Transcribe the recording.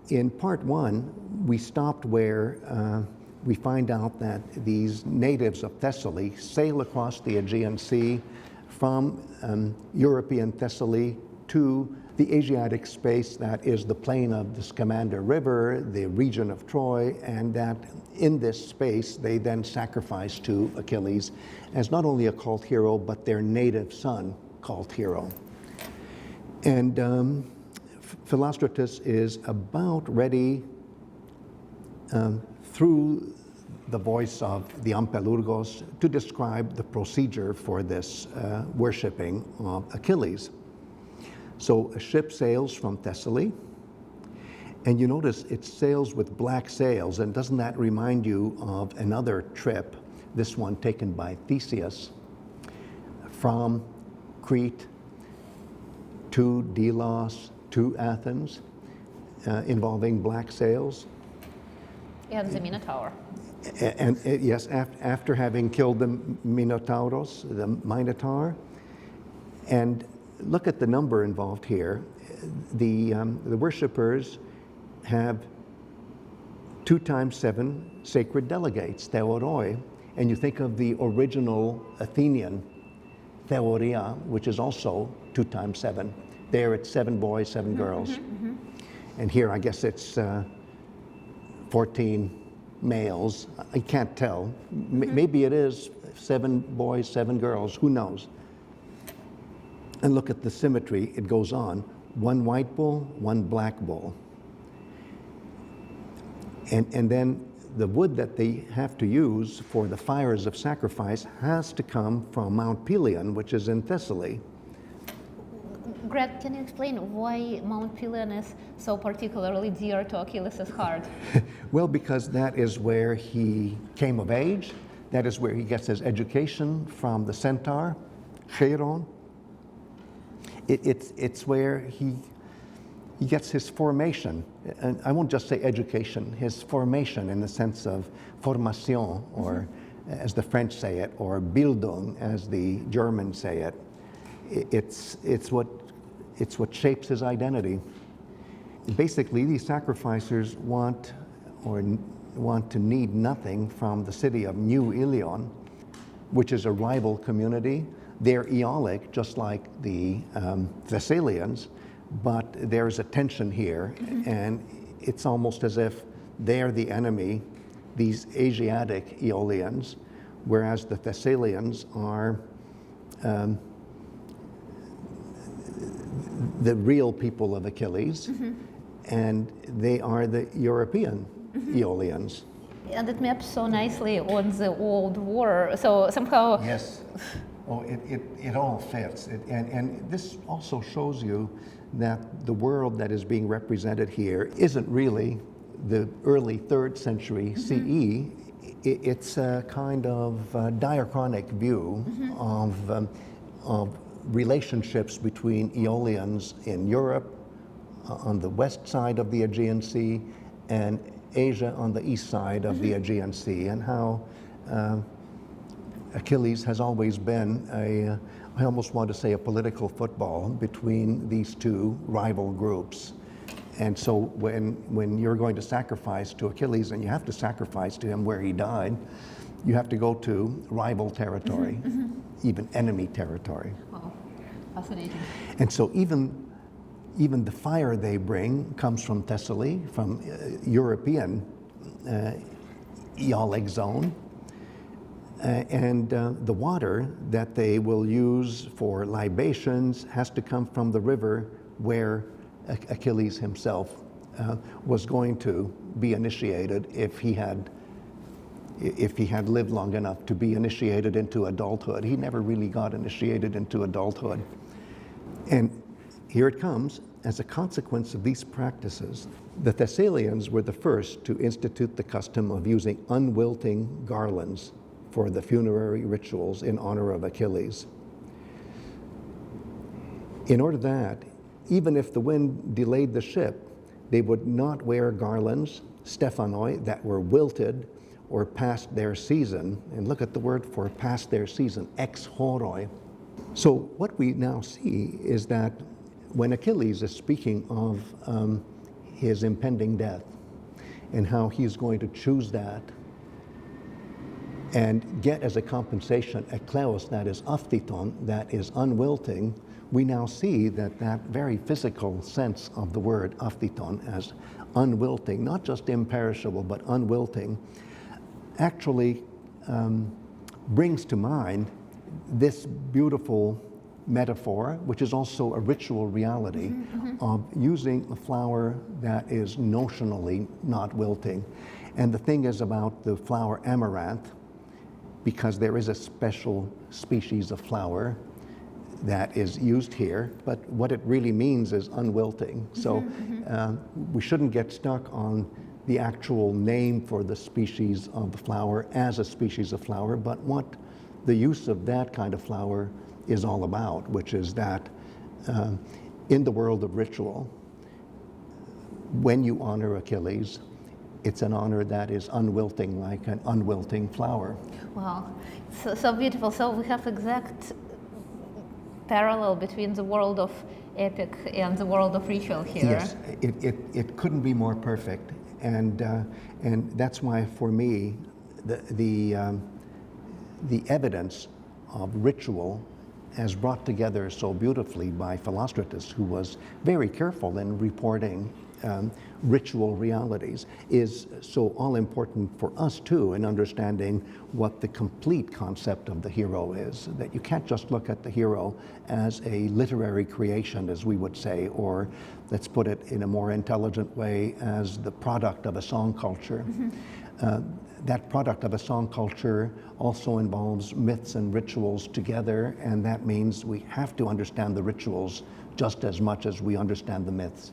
In part one, we stopped where we find out that these natives of Thessaly sail across the Aegean Sea from European Thessaly to the Asiatic space that is the plain of the Scamander River, the region of Troy, and that in this space they then sacrifice to Achilles as not only a cult hero, but their native son called Hero. And Philostratus is about ready through the voice of the Ampelurgos to describe the procedure for this worshipping of Achilles. So a ship sails from Thessaly, and you notice it sails with black sails, and doesn't that remind you of another trip, this one taken by Theseus, from Crete to Delos to Athens, involving black sails? And the Minotaur. And yes, after having killed the Minotauros, the Minotaur. And look at the number involved here. The worshippers have 2 times 7 sacred delegates, theoroi, and you think of the original Athenian theoria, which is also 2 times 7. There it's 7 boys, 7 girls. And here I guess it's 14 males. I can't tell. Maybe it is 7 boys, 7 girls, who knows? And look at the symmetry, it goes on. 1 white bull, 1 black bull. And then the wood that they have to use for the fires of sacrifice has to come from Mount Pelion, which is in Thessaly. Greg, can you explain why Mount Pelion is so particularly dear to Achilles' heart? Well, because that is where he came of age. That is where he gets his education from the centaur, Cheiron. It's where he gets his formation. And I won't just say education, his formation in the sense of formation, or as the French say it, or Bildung as the Germans say it. It's what shapes his identity. Basically, these sacrificers want to need nothing from the city of New Ilion, which is a rival community. They're Aeolic, just like the Thessalians, but there's a tension here, and it's almost as if they're the enemy, these Asiatic Aeolians, whereas the Thessalians are the real people of Achilles, and they are the European Aeolians. And it maps so nicely on the old war, so somehow... Yes. Oh, it all fits. And this also shows you that the world that is being represented here isn't really the early 3rd century CE. It's a kind of diachronic view of relationships between Aeolians in Europe on the west side of the Aegean Sea and Asia on the east side of the Aegean Sea, and how Achilles has always been I almost want to say a political football between these 2 rival groups. And so when you're going to sacrifice to Achilles, and you have to sacrifice to him where he died, you have to go to rival territory, even enemy territory. Wow, fascinating. And so even the fire they bring comes from Thessaly, from European Aeolic zone. And the water that they will use for libations has to come from the river where Achilles himself was going to be initiated if he had lived long enough to be initiated into adulthood. He never really got initiated into adulthood. And here it comes. As a consequence of these practices, the Thessalians were the first to institute the custom of using unwilting garlands for the funerary rituals in honor of Achilles. In order that, even if the wind delayed the ship, they would not wear garlands, stephanoi, that were wilted or past their season. And look at the word for past their season, ex horoi. So what we now see is that when Achilles is speaking of his impending death and how he's going to choose that and get as a compensation a kleos, that is aphthiton, that is unwilting. We now see that that very physical sense of the word aphthiton as unwilting, not just imperishable, but unwilting, actually brings to mind this beautiful metaphor, which is also a ritual reality of using a flower that is notionally not wilting. And the thing is about the flower amaranth, because there is a special species of flower that is used here, but what it really means is unwilting. So we shouldn't get stuck on the actual name for the species of the flower as a species of flower, but what the use of that kind of flower is all about, which is that in the world of ritual, when you honor Achilles, it's an honor that is unwilting, like an unwilting flower. Wow, so beautiful. So we have exact parallel between the world of epic and the world of ritual here. Yes, it couldn't be more perfect, and that's why for me the evidence of ritual as brought together so beautifully by Philostratus, who was very careful in reporting ritual realities, is so all important for us too in understanding what the complete concept of the hero is. That you can't just look at the hero as a literary creation, as we would say, or let's put it in a more intelligent way, as the product of a song culture. That product of a song culture also involves myths and rituals together, and that means we have to understand the rituals just as much as we understand the myths.